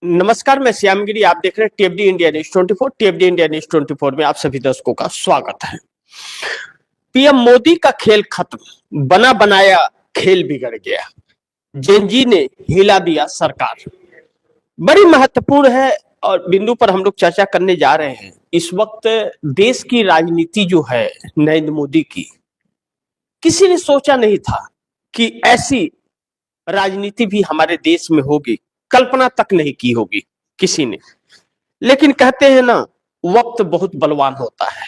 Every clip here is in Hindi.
नमस्कार, मैं श्यामगिरी। आप देख रहे हैं टीएफडी इंडिया न्यूज 24। टीएफडी इंडिया न्यूज 24 में आप सभी दर्शकों का स्वागत है। पीएम मोदी का खेल खत्म, बना बनाया खेल बिगड़ गया। जेनजी ने हिला दिया सरकार। बड़ी महत्वपूर्ण है और बिंदु पर हम लोग चर्चा करने जा रहे हैं। इस वक्त देश की राजनीति जो है नरेंद्र मोदी की, किसी ने सोचा नहीं था कि ऐसी राजनीति भी हमारे देश में होगी। कल्पना तक नहीं की होगी किसी ने। लेकिन कहते हैं ना, वक्त बहुत बलवान होता है।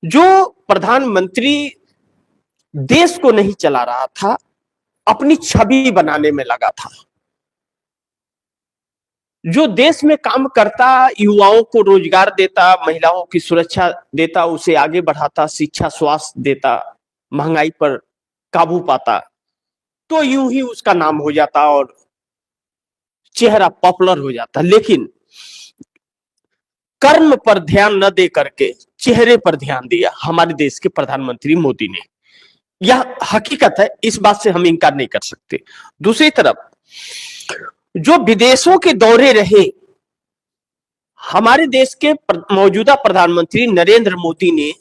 जो प्रधानमंत्री देश को नहीं चला रहा था, अपनी छवि बनाने में लगा था। जो देश में काम करता, युवाओं को रोजगार देता, महिलाओं की सुरक्षा देता, उसे आगे बढ़ाता, शिक्षा स्वास्थ्य देता, महंगाई पर काबू पाता, तो यूं ही उसका नाम हो जाता और चेहरा पॉपुलर हो जाता। लेकिन कर्म पर ध्यान न दे करके चेहरे पर ध्यान दिया हमारे देश के प्रधानमंत्री मोदी ने। यह हकीकत है, इस बात से हम इनकार नहीं कर सकते। दूसरी तरफ जो विदेशों के दौरे रहे, हमारे देश के मौजूदा प्रधानमंत्री नरेंद्र मोदी ने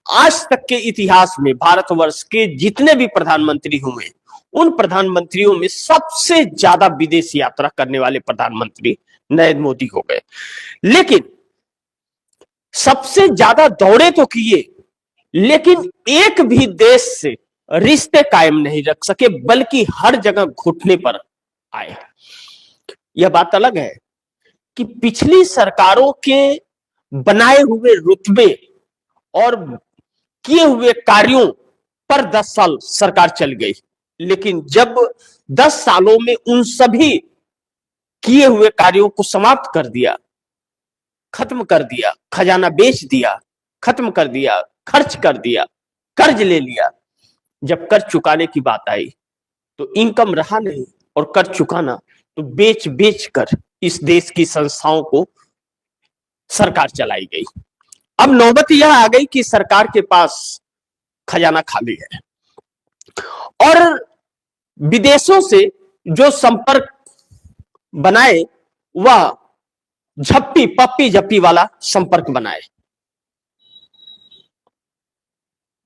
आज तक के इतिहास में भारतवर्ष के जितने भी प्रधानमंत्री हुए, उन प्रधानमंत्रियों में सबसे ज्यादा विदेश यात्रा करने वाले प्रधानमंत्री नरेंद्र मोदी हो गए। लेकिन सबसे ज्यादा दौरे तो किए, लेकिन एक भी देश से रिश्ते कायम नहीं रख सके, बल्कि हर जगह घुटने पर आए। यह बात अलग है कि पिछली सरकारों के बनाए हुए रुतबे और किए हुए कार्यों पर 10 साल सरकार चल गई, लेकिन जब 10 सालों में उन सभी किए हुए कार्यों को समाप्त कर दिया, खत्म कर दिया, खजाना बेच दिया, खत्म कर दिया, खर्च कर दिया, कर्ज ले लिया, जब कर्ज चुकाने की बात आई तो इनकम रहा नहीं, और कर्ज चुकाना तो बेच बेच कर इस देश की संस्थाओं को सरकार चलाई गई। अब नौबत यह आ गई कि सरकार के पास खजाना खाली है और विदेशों से जो संपर्क बनाए वह झप्पी पप्पी झप्पी वाला संपर्क बनाए।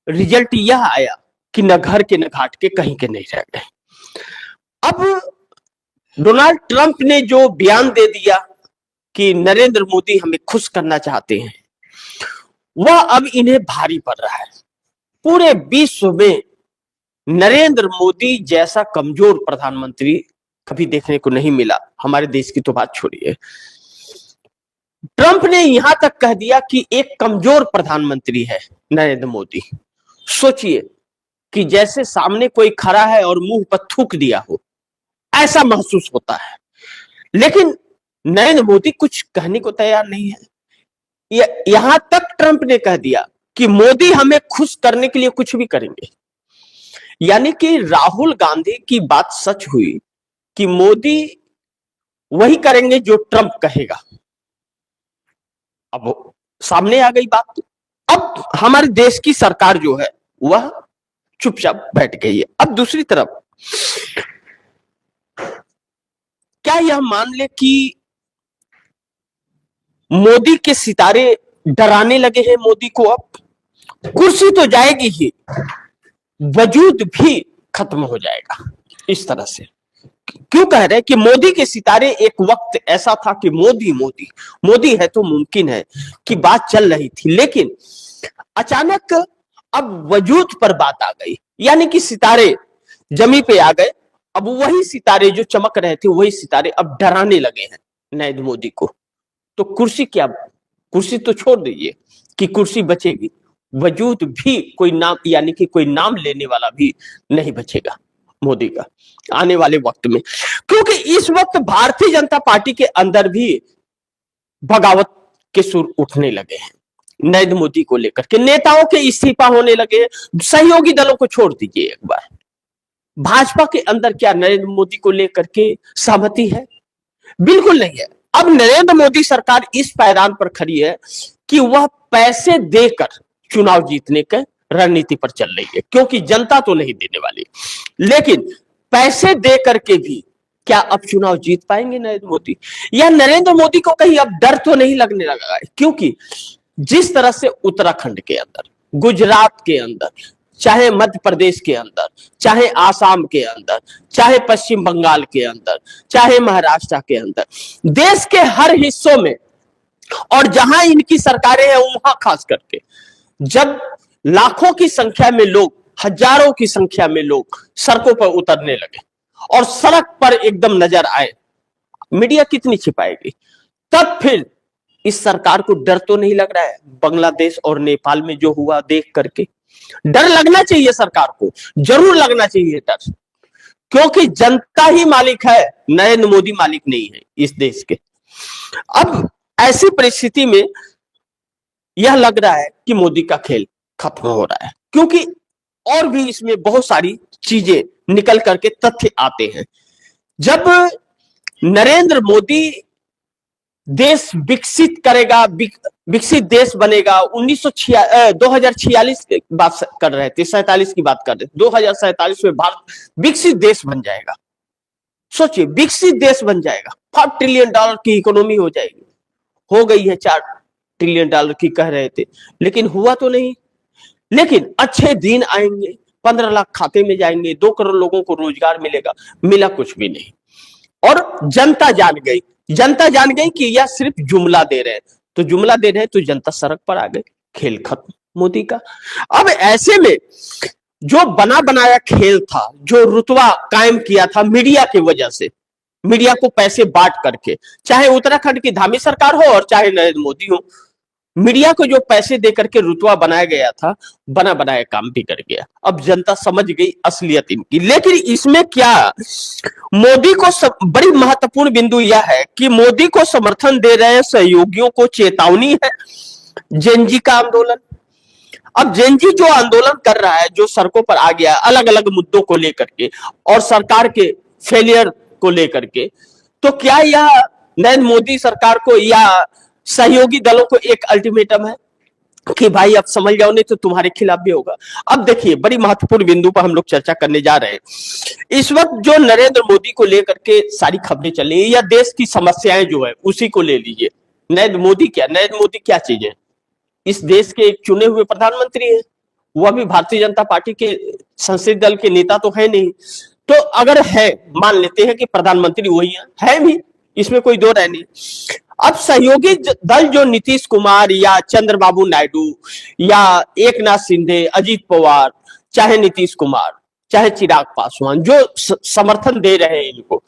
रिजल्ट यह आया कि न घर के न घाट के, कहीं के नहीं रह गए। अब डोनाल्ड ट्रंप ने जो बयान दे दिया कि नरेंद्र मोदी हमें खुश करना चाहते हैं, वह अब इन्हें भारी पड़ रहा है। पूरे विश्व में नरेंद्र मोदी जैसा कमजोर प्रधानमंत्री कभी देखने को नहीं मिला। हमारे देश की तो बात छोड़िए, ट्रंप ने यहां तक कह दिया कि एक कमजोर प्रधानमंत्री है नरेंद्र मोदी। सोचिए कि जैसे सामने कोई खड़ा है और मुंह पर थूक दिया हो, ऐसा महसूस होता है। लेकिन नरेंद्र मोदी कुछ कहने को तैयार नहीं है। यहां तक ट्रंप ने कह दिया कि मोदी हमें खुश करने के लिए कुछ भी करेंगे। यानी कि राहुल गांधी की बात सच हुई कि मोदी वही करेंगे जो ट्रंप कहेगा। अब सामने आ गई बात। अब हमारे देश की सरकार जो है वह चुपचाप बैठ गई है। अब दूसरी तरफ क्या यह मान ले कि मोदी के सितारे डराने लगे हैं मोदी को? अब कुर्सी तो जाएगी ही, वजूद भी खत्म हो जाएगा। इस तरह से क्यों कह रहे हैं कि मोदी के सितारे, एक वक्त ऐसा था कि मोदी मोदी मोदी है तो मुमकिन है कि बात चल रही थी, लेकिन अचानक अब वजूद पर बात आ गई। यानी कि सितारे जमी पे आ गए। अब वही सितारे जो चमक रहे थे, वही सितारे अब डराने लगे हैं नरेंद्र मोदी को। तो कुर्सी क्या, कुर्सी तो छोड़ दीजिए कि कुर्सी बचेगी, वजूद भी कोई नाम, यानी कि कोई नाम लेने वाला भी नहीं बचेगा मोदी का आने वाले वक्त में। क्योंकि इस वक्त भारतीय जनता पार्टी के अंदर भी बगावत के सुर उठने लगे हैं नरेंद्र मोदी को लेकर के। नेताओं के इस्तीफा होने लगे। सहयोगी दलों को छोड़ दीजिए एक बार, भाजपा के अंदर क्या नरेंद्र मोदी को लेकर के सहमति है? बिल्कुल नहीं है। अब नरेंद्र मोदी सरकार इस पायदान पर खड़ी है कि वह पैसे देकर चुनाव जीतने के रणनीति पर चल रही है, क्योंकि जनता तो नहीं देने वाली, लेकिन पैसे दे करके भी क्या अब चुनाव जीत पाएंगे नरेंद्र मोदी? या नरेंद्र मोदी को कहीं अब डर तो नहीं लगने लगा है? क्योंकि जिस तरह से उत्तराखंड के अंदर, गुजरात के अंदर, चाहे मध्य प्रदेश के अंदर, चाहे आसाम के अंदर, चाहे पश्चिम बंगाल के अंदर, चाहे महाराष्ट्र के अंदर, देश के हर हिस्सों में और जहां इनकी सरकारें हैं वहां खास करके जब लाखों की संख्या में लोग, हजारों की संख्या में लोग सड़कों पर उतरने लगे और सड़क पर एकदम नजर आए, मीडिया कितनी छिपाएगी? तब फिर इस सरकार को डर तो नहीं लग रहा है बांग्लादेश और नेपाल में जो हुआ देख करके? डर लगना चाहिए सरकार को, जरूर लगना चाहिए डर, क्योंकि जनता ही मालिक है, नरेंद्र मोदी मालिक नहीं है इस देश के। अब ऐसी परिस्थिति में यह लग रहा है कि मोदी का खेल खत्म हो रहा है, क्योंकि और भी इसमें बहुत सारी चीजें निकल करके तथ्य आते हैं। जब नरेंद्र मोदी देश विकसित करेगा, विकसित देश बनेगा, 2046 की बात कर रहे थे, 47 की बात कर रहे थे, 2047 में भारत विकसित देश बन जाएगा। सोचिए, विकसित देश बन जाएगा, $5 ट्रिलियन की इकोनॉमी हो जाएगी, हो गई है $4 ट्रिलियन की कह रहे थे, लेकिन हुआ तो नहीं। लेकिन अच्छे दिन आएंगे, 15 लाख खाते में जाएंगे, 2 करोड़ लोगों को रोजगार मिलेगा, मिला कुछ भी नहीं। और जनता जान गई कि यह सिर्फ जुमला दे रहे हैं, तो जुमला दे रहे हैं तो जनता सड़क पर आ गई, खेल खत्म मोदी का। अब ऐसे में जो बना बनाया खेल था, जो रुतबा कायम किया था मीडिया की वजह से, मीडिया को पैसे बांट करके, चाहे उत्तराखंड की धामी सरकार हो और चाहे नरेंद्र मोदी हो, मीडिया को जो पैसे दे करके रुतबा बनाया गया था, बना बनाया काम भी कर गया। अब जनता समझ गई असलियत इनकी। लेकिन इसमें क्या मोदी को बड़ी महत्वपूर्ण बिंदु यह है कि मोदी को समर्थन दे रहे सहयोगियों को चेतावनी है जेनजी का आंदोलन। अब जेनजी जो आंदोलन कर रहा है, जो सड़कों पर आ गया अलग अलग मुद्दों को लेकर के और सरकार के फेलियर को लेकर के, तो क्या यह नरेंद्र मोदी सरकार को या सहयोगी दलों को एक अल्टीमेटम है कि भाई अब समझ जाओ, नहीं तो तुम्हारे खिलाफ भी होगा? अब देखिए, बड़ी महत्वपूर्ण बिंदु पर हम लोग चर्चा करने जा रहे हैं। इस वक्त जो नरेंद्र मोदी को लेकर के सारी खबरें चल रही है या देश की समस्याएं जो है उसी को ले लीजिए। नरेंद्र मोदी क्या चीज है? इस देश के एक चुने हुए प्रधानमंत्री है, वह भी भारतीय जनता पार्टी के संसदीय दल के नेता तो है नहीं। तो अगर है, मान लेते हैं कि प्रधानमंत्री वही है भी, इसमें कोई दो राय नहीं। अब सहयोगी दल जो नीतीश कुमार या चंद्रबाबू नायडू या एकनाथ शिंदे, अजीत पवार, चाहे नीतीश कुमार, चाहे चिराग पासवान, जो समर्थन दे रहे हैं इनको,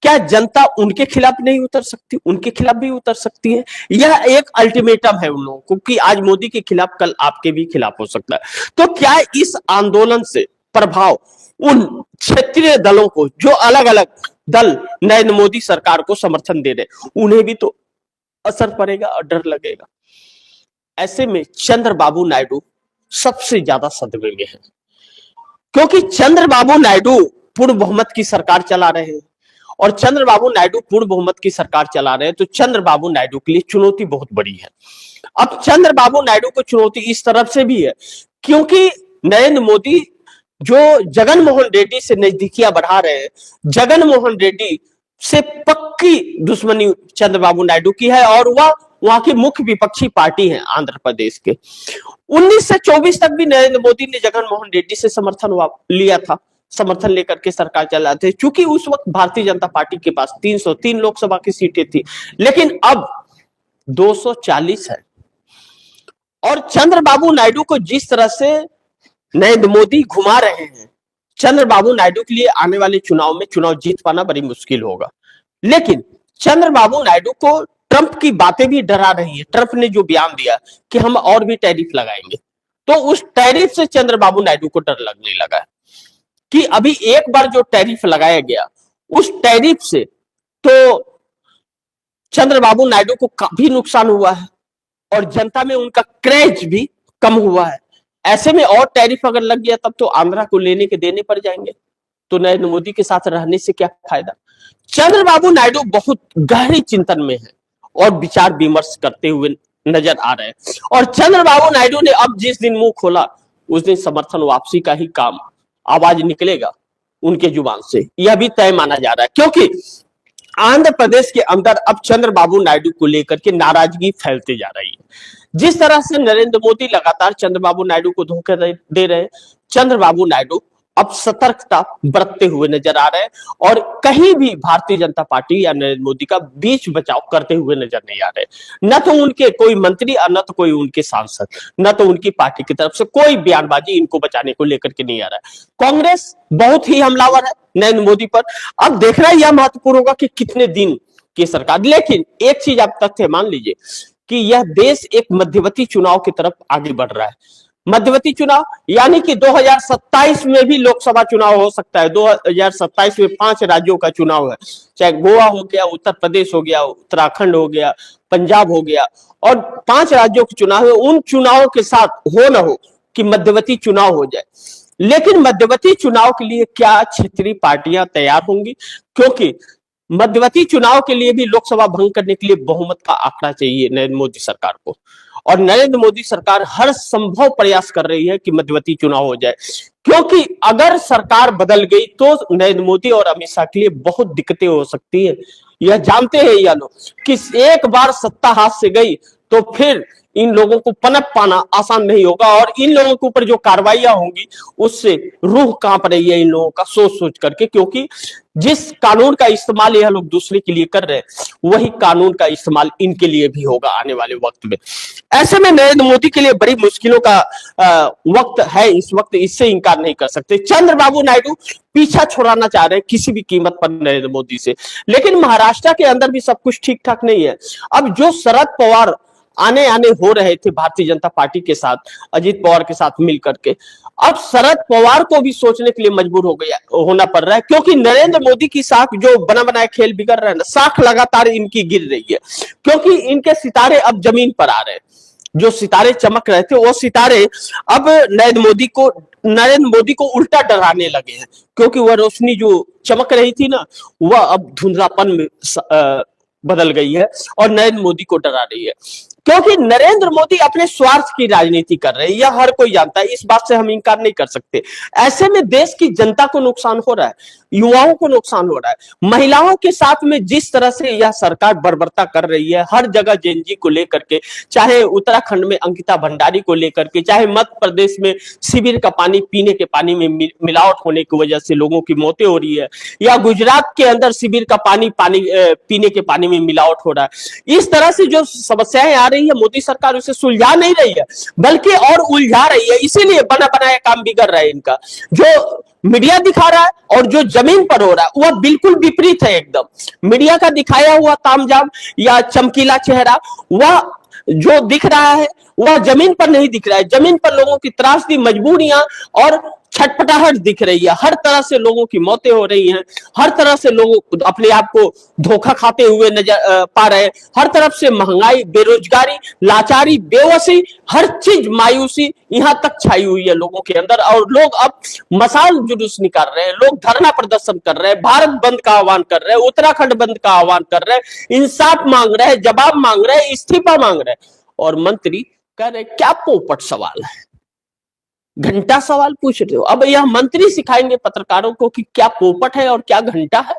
क्या जनता उनके खिलाफ नहीं उतर सकती? उनके खिलाफ भी उतर सकती है। यह एक अल्टीमेटम है उन लोगों को कि आज मोदी के खिलाफ कल आपके भी खिलाफ हो सकता है। तो क्या इस आंदोलन से प्रभाव उन क्षेत्रीय दलों को, जो अलग अलग दल नरेंद्र मोदी सरकार को समर्थन दे रहे, उन्हें भी तो असर पड़ेगा और डर लगेगा। ऐसे में चंद्रबाबू नायडू सबसे ज्यादा सदमे में है, क्योंकि चंद्रबाबू नायडू पूर्ण बहुमत की सरकार चला रहे हैं और चंद्रबाबू नायडू पूर्ण बहुमत की सरकार चला रहे हैं, तो चंद्रबाबू नायडू के लिए चुनौती बहुत बड़ी है। अब चंद्रबाबू नायडू को चुनौती इस तरफ से भी है क्योंकि नरेंद्र मोदी जो जगन मोहन रेड्डी से नजदीकियां बढ़ा रहे हैं, जगन मोहन रेड्डी से पक्की दुश्मनी चंद्रबाबू नायडू की है और वह वहां की मुख्य विपक्षी पार्टी है आंध्र प्रदेश के। 19 से 24 तक भी नरेंद्र मोदी ने जगन मोहन रेड्डी से समर्थन लिया था, समर्थन लेकर के सरकार चलाते थे, क्योंकि उस वक्त भारतीय जनता पार्टी के पास 303 लोकसभा की सीटें थी, लेकिन अब 240 है। और चंद्रबाबू नायडू को जिस तरह से नरेंद्र मोदी घुमा रहे हैं, चंद्रबाबू नायडू के लिए आने वाले चुनाव में चुनाव जीत पाना बड़ी मुश्किल होगा। लेकिन चंद्रबाबू नायडू को ट्रंप की बातें भी डरा रही है। ट्रंप ने जो बयान दिया कि हम और भी टैरिफ लगाएंगे, तो उस टैरिफ से चंद्रबाबू नायडू को डर लगने लगा है कि अभी एक बार जो टैरिफ लगाया गया, उस टैरिफ से तो चंद्रबाबू नायडू को काफी नुकसान हुआ है और जनता में उनका क्रेज भी कम हुआ है। ऐसे में और टैरिफ अगर लग गया तब तो आंध्रा को लेने के देने पड़ जाएंगे, तो नरेंद्र मोदी के साथ रहने से क्या फायदा? चंद्रबाबू नायडू बहुत गहरी चिंतन में है और विचार विमर्श करते हुए नजर आ रहे हैं। और चंद्रबाबू नायडू ने अब जिस दिन मुंह खोला उस दिन समर्थन वापसी का ही काम आवाज निकलेगा उनके जुबान से, यह भी तय माना जा रहा है, क्योंकि आंध्र प्रदेश के अंदर अब चंद्रबाबू नायडू को लेकर के नाराजगी फैलती जा रही है। जिस तरह से नरेंद्र मोदी लगातार चंद्रबाबू नायडू को धोखा दे रहे हैं, चंद्रबाबू नायडू अब सतर्कता बरतते हुए नजर आ रहे हैं और कहीं भी भारतीय जनता पार्टी या नरेंद्र मोदी का बीच बचाव करते हुए नजर नहीं आ रहे। न तो उनके कोई मंत्री और न तो कोई उनके सांसद, न तो उनकी पार्टी की तरफ से कोई बयानबाजी इनको बचाने को लेकर के नहीं आ रहा है। कांग्रेस बहुत ही हमलावर है नरेंद्र मोदी पर। अब देखना यह महत्वपूर्ण होगा कि कितने दिन की सरकार, लेकिन एक चीज आप तथ्य मान लीजिए कि यह देश एक मध्यवर्ती चुनाव की तरफ आगे बढ़ रहा है। मध्यवर्ती चुनाव यानी कि 2027 में भी लोकसभा चुनाव हो सकता है। 2027 में 5 राज्यों का चुनाव है, चाहे गोवा हो गया, उत्तर प्रदेश हो गया, उत्तराखंड हो गया, पंजाब हो गया, और 5 राज्यों के चुनाव है। उन चुनावों के साथ हो न हो कि मध्यवर्ती चुनाव हो जाए, लेकिन मध्यवर्ती चुनाव के लिए क्या क्षेत्रीय पार्टियां तैयार होंगी? क्योंकि मध्यवर्ती चुनाव के लिए भी लोकसभा भंग करने के लिए बहुमत का आंकड़ा चाहिए नरेंद्र मोदी सरकार को, और नरेंद्र मोदी सरकार हर संभव प्रयास कर रही है कि मध्यवर्ती चुनाव हो जाए, क्योंकि अगर सरकार बदल गई तो नरेंद्र मोदी और अमित शाह के लिए बहुत दिक्कतें हो सकती है। यह जानते हैं यह लोग कि एक बार सत्ता हाथ से गई तो फिर इन लोगों को पनप पाना आसान नहीं होगा, और इन लोगों के ऊपर जो कार्रवाइयां होंगी उससे रूह कांप रही है इन लोगों का सोच सोच करके, क्योंकि जिस कानून का इस्तेमाल यह लोग दूसरे के लिए कर रहे हैं वही कानून का इस्तेमाल इनके लिए भी होगा आने वाले वक्त में। ऐसे में नरेंद्र मोदी के लिए बड़ी मुश्किलों का वक्त है इस वक्त, इससे इनकार नहीं कर सकते। चंद्रबाबू नायडू पीछा छुड़ाना चाह रहे हैं किसी भी कीमत पर नरेंद्र मोदी से, लेकिन महाराष्ट्र के अंदर भी सब कुछ ठीक ठाक नहीं है। अब जो शरद पवार आने हो रहे थे भारतीय जनता पार्टी के साथ, अजीत पवार के साथ मिलकर के, अब शरद पवार को भी सोचने के लिए मजबूर होना पड़ रहा है, क्योंकि नरेंद्र मोदी की साख जो बना बनाया खेल बिगड़ रहा है ना, साख लगातार इनकी गिर रही है, क्योंकि इनके सितारे अब जमीन पर आ रहे हैं। जो सितारे चमक रहे थे वो सितारे अब नरेंद्र मोदी को उल्टा डराने लगे हैं, क्योंकि वह रोशनी जो चमक रही थी ना, वह अब धुंधलापन में बदल गई है और नरेंद्र मोदी को डरा रही है, क्योंकि नरेंद्र मोदी अपने स्वार्थ की राजनीति कर रहे हैं। यह हर कोई जानता है, इस बात से हम इंकार नहीं कर सकते। ऐसे में देश की जनता को नुकसान हो रहा है, युवाओं को नुकसान हो रहा है, महिलाओं के साथ में जिस तरह से यह सरकार बर्बरता कर रही है हर जगह जेएनजी को लेकर के, चाहे उत्तराखंड में अंकिता भंडारी को लेकर के, चाहे मध्य प्रदेश में शिविर का पानी पीने के पानी में मिलावट होने की वजह से लोगों की मौतें हो रही है, या गुजरात के अंदर शिविर का पानी पीने के पानी में मिलावट हो रहा है। इस तरह से जो समस्याएं आ रही है मोदी सरकार उसे सुलझा नहीं रही है, बल्कि और उलझा रही है। इसीलिए बना बनाया काम बिगड़ रहा है इनका। जो मीडिया दिखा रहा है और जो जमीन पर हो रहा है वह बिल्कुल विपरीत है एकदम। मीडिया का दिखाया हुआ तामझाम या चमकीला चेहरा वह जो दिख रहा है वह जमीन पर नहीं दिख रहा है। जमीन पर लोगों की त्रासदी, मजबूरियां और छटपटाहट दिख रही है। हर तरह से लोगों की मौतें हो रही हैं, हर तरह से लोग अपने आप को धोखा खाते हुए नजर पा रहे हैं। हर तरफ से महंगाई, बेरोजगारी, लाचारी, बेवसी, हर चीज मायूसी यहां तक छाई हुई है लोगों के अंदर, और लोग अब मसाल जुलूस निकाल रहे हैं, लोग धरना प्रदर्शन कर रहे हैं, भारत बंद का आह्वान कर रहे हैं, उत्तराखंड बंद का आह्वान कर रहे हैं, इंसाफ मांग रहे हैं, जवाब मांग रहे हैं, इस्तीफा मांग रहे हैं। और मंत्री कह रहे क्या पोपट सवाल है, घंटा सवाल पूछ रहे हो। अब यह मंत्री सिखाएंगे पत्रकारों को कि क्या पोपट है और क्या घंटा है?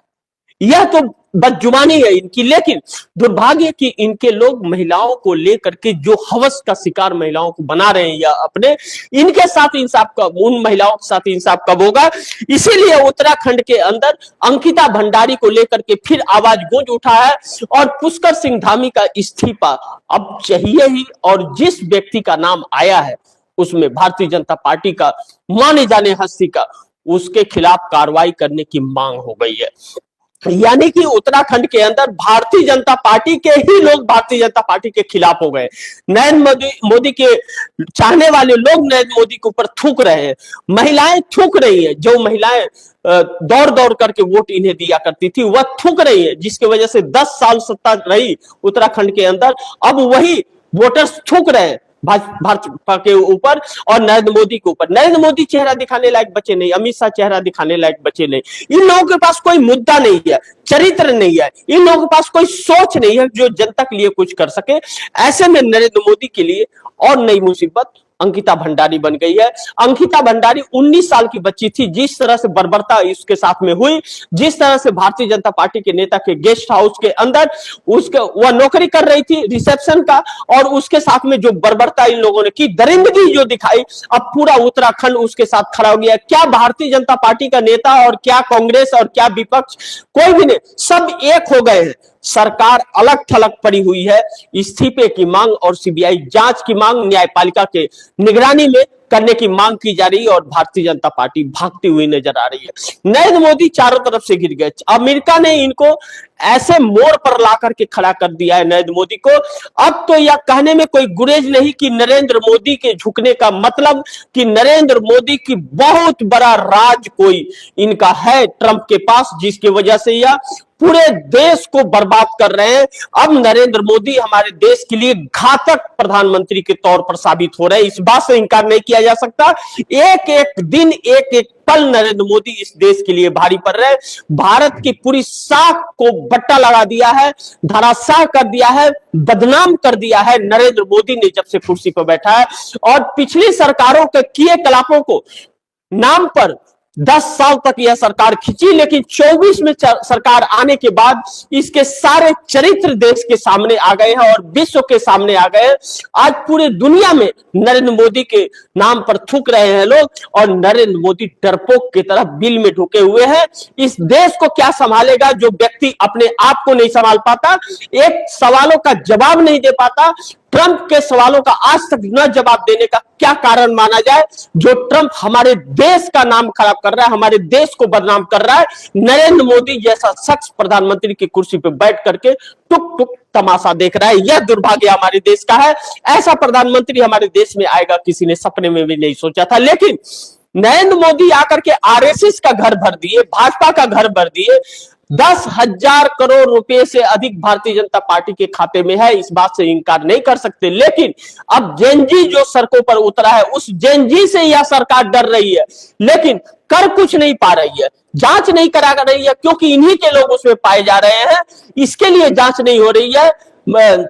यह तो बदजुबानी है इनकी। लेकिन दुर्भाग्य कि इनके लोग महिलाओं को लेकर के जो हवस का शिकार महिलाओं को बना रहे हैं, या अपने इनके साथ इंसाफ कब, उन महिलाओं के साथ इंसाफ कब होगा? इसीलिए उत्तराखंड के अंदर अंकिता भंडारी को लेकर के फिर आवाज गूंज उठा है, और पुष्कर सिंह धामी का इस्तीफा अब चाहिए ही। और जिस व्यक्ति का नाम आया है उसमें भारतीय जनता पार्टी का माने जाने हस्ती का, उसके खिलाफ कार्रवाई करने की मांग हो गई है। यानी कि उत्तराखंड के अंदर भारतीय जनता पार्टी के ही लोग भारतीय जनता पार्टी के खिलाफ हो गए। नरेंद्र मोदी के चाहने वाले लोग नरेंद्र मोदी के ऊपर थूक रहे हैं, महिलाएं थूक रही है। जो महिलाएं दौड़ दौड़ करके वोट इन्हें दिया करती थी वह थूक रही है, जिसकी वजह से 10 साल सत्ता रही उत्तराखंड के अंदर। अब वही वोटर्स थूक रहे हैं भाजपा के ऊपर और नरेंद्र मोदी के ऊपर। नरेंद्र मोदी चेहरा दिखाने लायक बचे नहीं, अमित शाह चेहरा दिखाने लायक बचे नहीं। इन लोगों के पास कोई मुद्दा नहीं है, चरित्र नहीं है, इन लोगों के पास कोई सोच नहीं है जो जनता के लिए कुछ कर सके। ऐसे में नरेंद्र मोदी के लिए और नई मुसीबत अंकिता भंडारी बन गई है। अंकिता भंडारी 19 साल की बच्ची थी। जिस तरह से बर्बरता इसके साथ में हुई, जिस तरह से भारतीय जनता पार्टी के नेता के गेस्ट हाउस के अंदर उसके वह नौकरी कर रही थी रिसेप्शन का, और उसके साथ में जो बर्बरता इन लोगों ने की, दरिंदगी जो दिखाई, अब पूरा उत्तराखंड उसके साथ खड़ा हो गया। क्या भारतीय जनता पार्टी का नेता और क्या कांग्रेस और क्या विपक्ष, कोई भी नहीं, सब एक हो गए हैं। सरकार अलग थलग पड़ी हुई है। इस्तीफे की मांग और सीबीआई जांच की मांग, न्यायपालिका के निगरानी में करने की मांग की जा रही है, और भारतीय जनता पार्टी भागती हुई नजर आ रही है। नरेंद्र मोदी चारों तरफ से गिर गए। अमेरिका ने इनको ऐसे मोड़ पर ला करके खड़ा कर दिया है नरेंद्र मोदी को। अब तो यह कहने में कोई गुरेज नहीं कि नरेंद्र मोदी के झुकने का मतलब कि नरेंद्र मोदी की बहुत बड़ा राज कोई इनका है ट्रंप के पास, जिसकी वजह से यह पूरे देश को बर्बाद कर रहे हैं। अब नरेंद्र मोदी हमारे देश के लिए घातक प्रधानमंत्री के तौर पर साबित हो रहे हैं, इस बात से इंकार नहीं किया जा सकता। एक एक दिन, एक एक पल नरेंद्र मोदी इस देश के लिए भारी पड़ रहे हैं। भारत की पूरी साख को बट्टा लगा दिया है, धराशाह कर दिया है, बदनाम कर दिया है नरेंद्र मोदी ने जब से कुर्सी पर बैठा है। और पिछली सरकारों के किए कलापों को नाम पर 10 साल तक यह सरकार खींची, लेकिन 24 में सरकार आने के बाद इसके सारे चरित्र देश के सामने आ गए हैं और विश्व के सामने आ गए हैं। आज पूरे दुनिया में नरेंद्र मोदी के नाम पर थूक रहे हैं लोग, और नरेंद्र मोदी डरपोक की तरह बिल में ढुके हुए हैं। इस देश को क्या संभालेगा जो व्यक्ति अपने आप को नहीं संभाल पाता, एक सवालों का जवाब नहीं दे पाता। ट्रंप के सवालों का आज तक न जवाब देने का क्या कारण माना जाए, जो ट्रंप हमारे देश का नाम खराब कर रहा है, हमारे देश को बदनाम कर रहा है। नरेंद्र मोदी जैसा शख्स प्रधानमंत्री की कुर्सी पर बैठ करके टुक टुक तमाशा देख रहा है। यह दुर्भाग्य हमारे देश का है। ऐसा प्रधानमंत्री हमारे देश में आएगा किसी ने सपने में भी नहीं सोचा था। लेकिन नरेंद्र मोदी आकर के आरएसएस का घर भर दिए, भाजपा का घर भर दिए। 10,000 करोड़ रुपए से अधिक भारतीय जनता पार्टी के खाते में है, इस बात से इंकार नहीं कर सकते। लेकिन अब जेनजी जो सड़कों पर उतरा है, उस जेनजी से यह सरकार डर रही है, लेकिन कर कुछ नहीं पा रही है, जांच नहीं करा रही है, क्योंकि इन्हीं के लोग उसमें पाए जा रहे हैं। इसके लिए जांच नहीं हो रही है।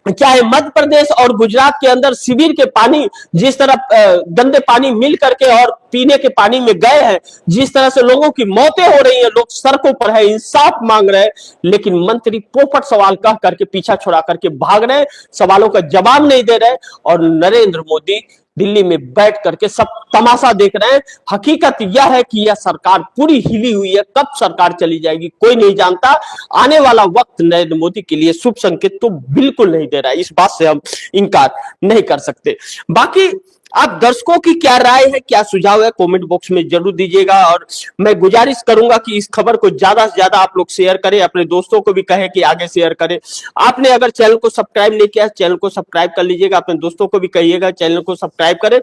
चाहे मध्य प्रदेश और गुजरात के अंदर शिविर के पानी जिस तरह गंदे पानी मिल करके और पीने के पानी में गए हैं, जिस तरह से लोगों की मौतें हो रही हैं, लोग सड़कों पर है, इंसाफ मांग रहे हैं, लेकिन मंत्री पोपट सवाल कह करके पीछा छुड़ा करके भाग रहे हैं, सवालों का जवाब नहीं दे रहे, और नरेंद्र मोदी दिल्ली में बैठ करके सब तमाशा देख रहे हैं। हकीकत यह है कि यह सरकार पूरी हिली हुई है। कब सरकार चली जाएगी कोई नहीं जानता। आने वाला वक्त नरेंद्र मोदी के लिए शुभ संकेत तो बिल्कुल नहीं दे रहा है, इस बात से हम इंकार नहीं कर सकते। बाकी आप दर्शकों की क्या राय है, क्या सुझाव है, कमेंट बॉक्स में जरूर दीजिएगा। और मैं गुजारिश करूंगा कि इस खबर को ज्यादा से ज्यादा आप लोग शेयर करें, अपने दोस्तों को भी कहें कि आगे शेयर करें। आपने अगर चैनल को सब्सक्राइब नहीं किया, चैनल को सब्सक्राइब कर लीजिएगा, अपने दोस्तों को भी कहिएगा चैनल को सब्सक्राइब करें।